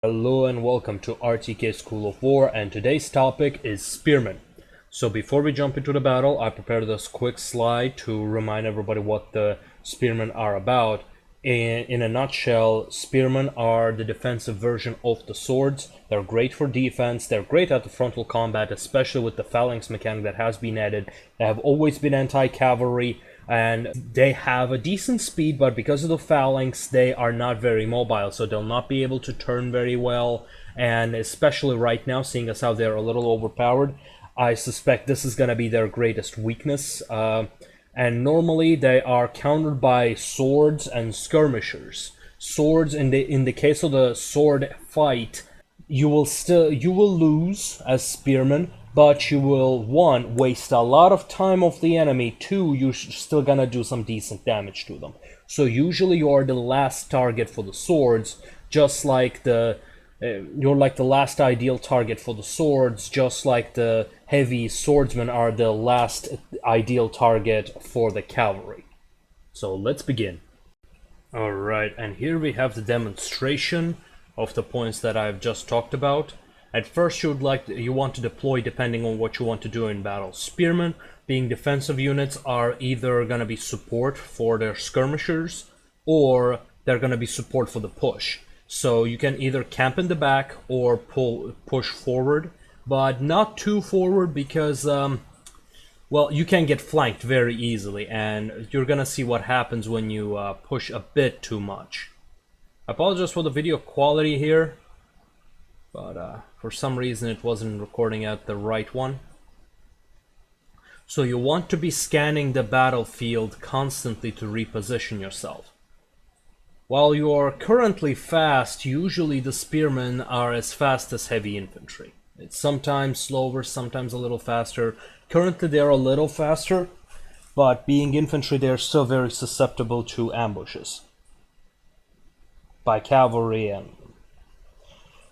Hello and welcome to RTK School of War, and today's topic is Spearmen. So before we jump into the battle, I prepared this quick slide to remind everybody what the Spearmen are about. In a nutshell, Spearmen are the defensive version of the swords. They're great for defense, they're great at the frontal combat, especially with the phalanx mechanic that has been added. They have always been anti-cavalry, and they have a decent speed, but because of the phalanx, they are not very mobile, so they'll not be able to turn very well. And especially right now, seeing as how they're a little overpowered, I suspect this is going to be their greatest weakness. And normally they are countered by swords and skirmishers. Swords, in the case of the sword fight, you will lose as spearmen, but you will, one, waste a lot of time of the enemy, two, you're still gonna do some decent damage to them. So usually you are the last target for the swords, just like you're like the last ideal target for the swords, just like the heavy swordsmen are the last ideal target for the cavalry. So let's begin. Alright, and here we have the demonstration of the points that I've just talked about. At first you want to deploy depending on what you want to do in battle. Spearmen, being defensive units, are either going to be support for their skirmishers, or they're going to be support for the push. So you can either camp in the back or push forward, but not too forward because, well, you can get flanked very easily, and you're going to see what happens when you push a bit too much. I apologize for the video quality here, but for some reason it wasn't recording at the right one. So you want to be scanning the battlefield constantly to reposition yourself. While you are currently fast, usually the spearmen are as fast as heavy infantry. It's sometimes slower, sometimes a little faster. Currently they're a little faster, but being infantry, they're still very susceptible to ambushes by cavalry and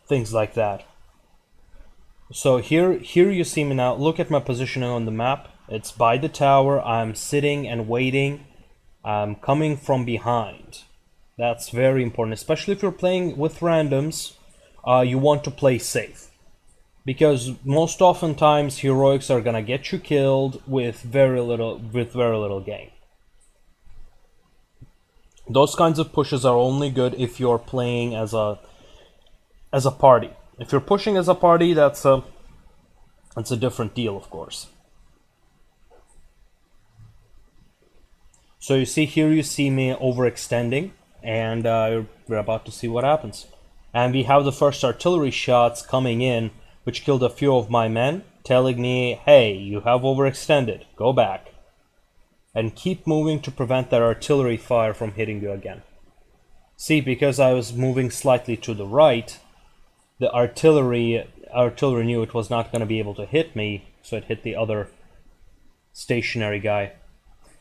things like that. So here you see me now. Look at my positioning on the map. It's by the tower. I'm sitting and waiting. I'm coming from behind. That's very important, especially if you're playing with randoms. You want to play safe, because most oftentimes heroics are gonna get you killed with very little gain. Those kinds of pushes are only good if you're playing as a party. If you're pushing as a party, that's a different deal, of course. So you see here, you see me overextending, and we're about to see what happens. And we have the first artillery shots coming in, which killed a few of my men, telling me, hey, you have overextended, go back. And keep moving to prevent that artillery fire from hitting you again. See, because I was moving slightly to the right, the artillery knew it was not going to be able to hit me, so it hit the other stationary guy.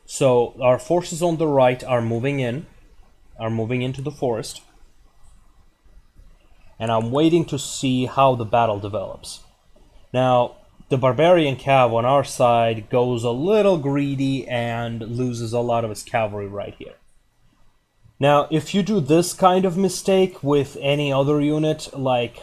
So our forces on the right are moving into the forest, and I'm waiting to see how the battle develops. Now, the barbarian cav on our side goes a little greedy and loses a lot of his cavalry right here. Now, if you do this kind of mistake with any other unit, like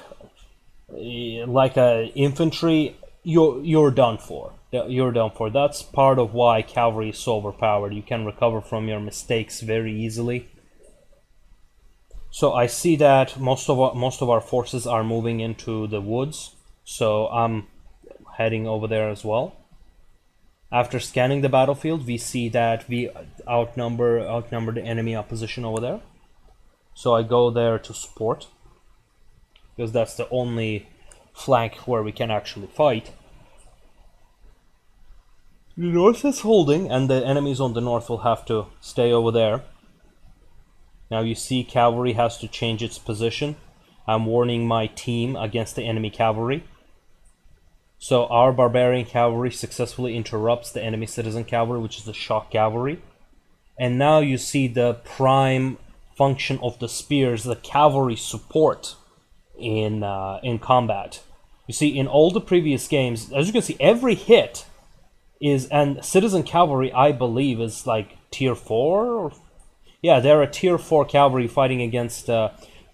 a infantry, you're done for. You're done for. That's part of why cavalry is so overpowered. You can recover from your mistakes very easily. So I see that most of our forces are moving into the woods, so I'm heading over there as well. After scanning the battlefield, we see that we outnumber the enemy opposition over there. So I go there to support, because that's the only flank where we can actually fight. The north is holding, and the enemies on the north will have to stay over there. Now you see cavalry has to change its position. I'm warning my team against the enemy cavalry. So our barbarian cavalry successfully interrupts the enemy citizen cavalry, which is the shock cavalry. And now you see the prime function of the spears, the cavalry support in combat. You see, in all the previous games, as you can see, every hit is, and citizen cavalry, I believe, is like tier 4 or... Yeah, they're a tier 4 cavalry fighting against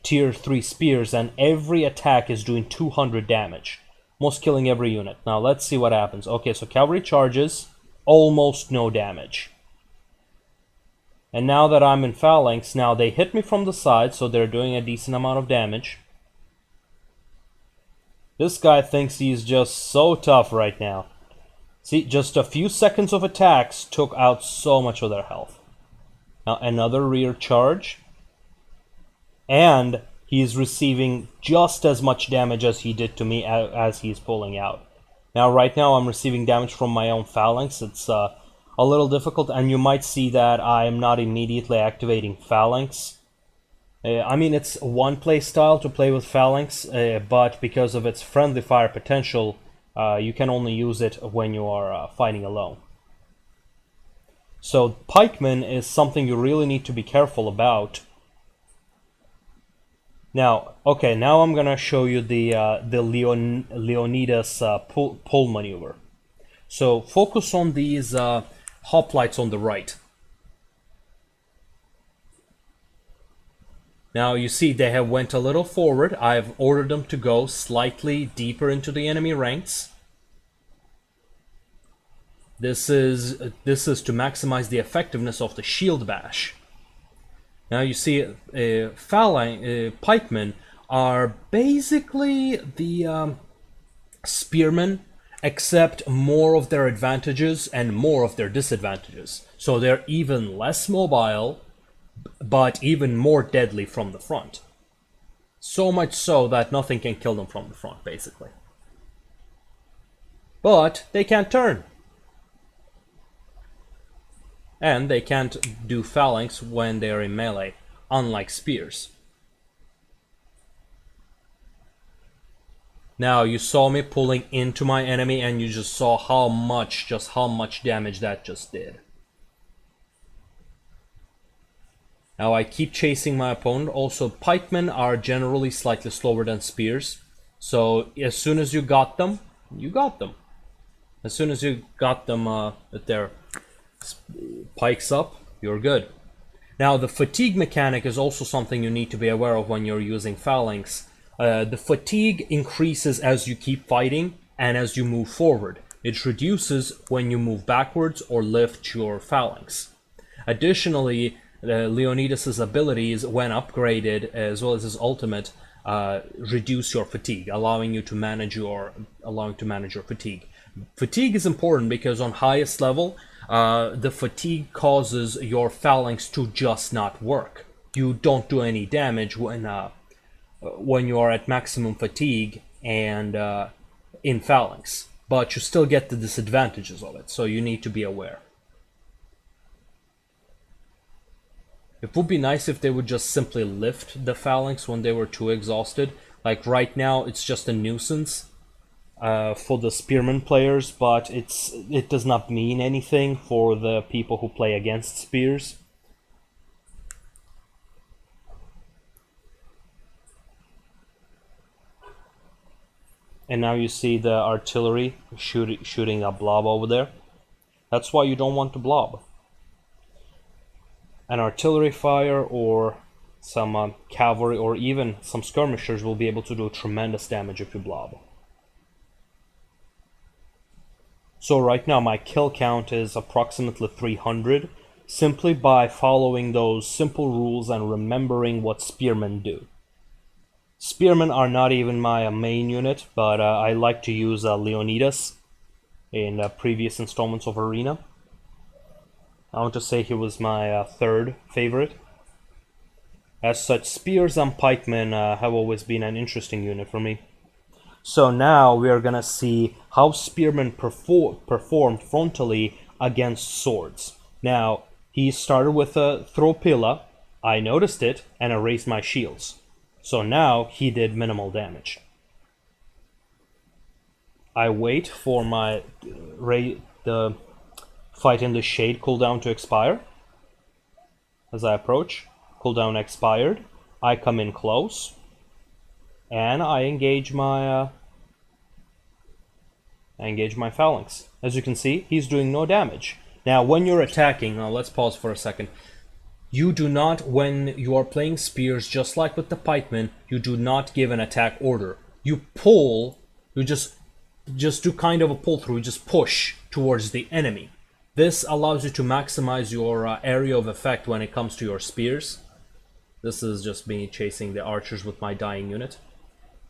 tier 3 spears, and every attack is doing 200 damage. Almost killing every unit. Now let's see what happens. Okay, so cavalry charges, almost no damage. And now that I'm in phalanx, now they hit me from the side, so they're doing a decent amount of damage. This guy thinks he's just so tough right now. See, just a few seconds of attacks took out so much of their health. Now another rear charge. And he's receiving just as much damage as he did to me as he's pulling out. Now right now I'm receiving damage from my own phalanx. It's a little difficult, and you might see that I am not immediately activating phalanx. I mean, it's one play style to play with phalanx, but because of its friendly fire potential, you can only use it when you are fighting alone. So pikemen is something you really need to be careful about. Now, okay, now I'm gonna show you the Leonidas pull maneuver. So focus on these hoplites on the right. Now you see they have went a little forward. I've ordered them to go slightly deeper into the enemy ranks. This is to maximize the effectiveness of the shield bash. Now you see pikemen are basically the spearmen, except more of their advantages and more of their disadvantages. So they're even less mobile, but even more deadly from the front. So much so that nothing can kill them from the front, basically. But they can't turn. And they can't do phalanx when they are in melee, unlike spears. Now you saw me pulling into my enemy, and you just saw how much damage that just did. Now I keep chasing my opponent. Also, pikemen are generally slightly slower than spears. So as soon as you got them, you got them. As soon as you got them with their pikes up, you're good. Now the fatigue mechanic is also something you need to be aware of when you're using phalanx. The fatigue increases as you keep fighting and as you move forward. It reduces when you move backwards or lift your phalanx. Additionally, Leonidas' abilities, when upgraded, as well as his ultimate, reduce your fatigue, allowing to manage your fatigue. Fatigue is important because on highest level, the fatigue causes your phalanx to just not work. You don't do any damage when you are at maximum fatigue and in phalanx, but you still get the disadvantages of it, so you need to be aware. It would be nice if they would just simply lift the phalanx when they were too exhausted. Like right now, it's just a nuisance for the spearmen players, but it does not mean anything for the people who play against spears. And now you see the artillery shooting a blob over there. That's why you don't want to blob. An artillery fire or some cavalry or even some skirmishers will be able to do tremendous damage if you blob. So right now my kill count is approximately 300, simply by following those simple rules and remembering what spearmen do. Spearmen are not even my main unit, but I like to use Leonidas in previous installments of Arena. I want to say he was my third favorite. As such, spears and pikemen have always been an interesting unit for me. So now we are gonna see how spearmen performed frontally against swords. Now, he started with a throw pillar. I noticed it and I raised my shields. So now he did minimal damage. I wait for my the fight in the shade cooldown to expire. As I approach, cooldown expired. I come in close, and I engage my phalanx. As you can see, he's doing no damage. Now, when you're attacking, let's pause for a second. You do not, when you are playing spears, just like with the pikemen, you do not give an attack order. You pull, you just do kind of a pull through, you just push towards the enemy. This allows you to maximize your area of effect when it comes to your spears. This is just me chasing the archers with my dying unit.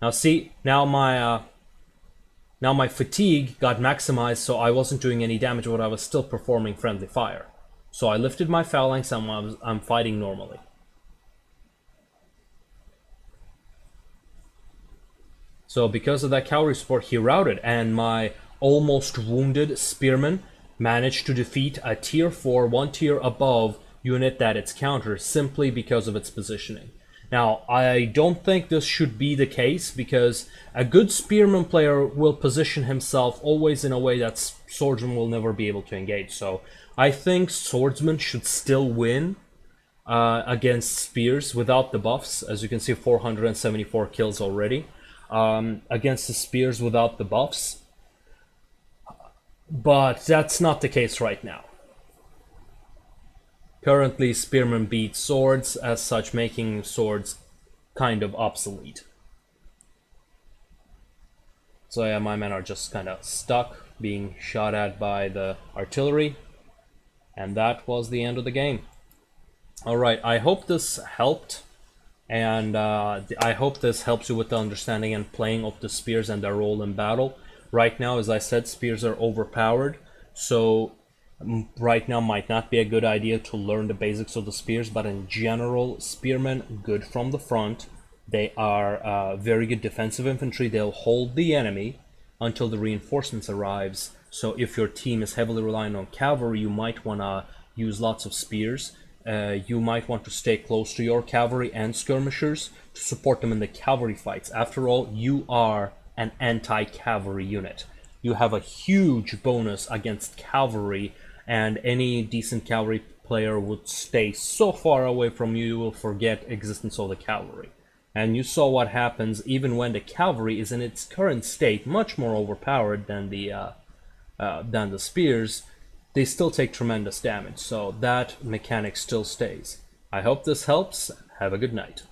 Now see, now my fatigue got maximized, so I wasn't doing any damage, but I was still performing friendly fire. So I lifted my phalanx and I'm fighting normally. So because of that cavalry support, he routed, and my almost wounded spearmen managed to defeat a tier 4, one tier above unit that it's countered simply because of its positioning. Now, I don't think this should be the case, because a good spearman player will position himself always in a way that swordsman will never be able to engage. So I think swordsmen should still win against spears without the buffs. As you can see, 474 kills already against the spears without the buffs. But that's not the case right now. Currently, spearmen beat swords, as such making swords kind of obsolete. So yeah, my men are just kind of stuck, being shot at by the artillery. And that was the end of the game. Alright, I hope this helped. And I hope this helps you with the understanding and playing of the spears and their role in battle. Right now, as I said, spears are overpowered. So right now might not be a good idea to learn the basics of the spears, but in general, spearmen good from the front. They are very good defensive infantry. They'll hold the enemy until the reinforcements arrives. So if your team is heavily reliant on cavalry, you might want to use lots of spears. You might want to stay close to your cavalry and skirmishers to support them in the cavalry fights. After all, you are an anti-cavalry unit. You have a huge bonus against cavalry, and any decent cavalry player would stay so far away from you, you will forget existence of the cavalry. And you saw what happens even when the cavalry is in its current state, much more overpowered than the spears. They still take tremendous damage, so that mechanic still stays. I hope this helps. Have a good night.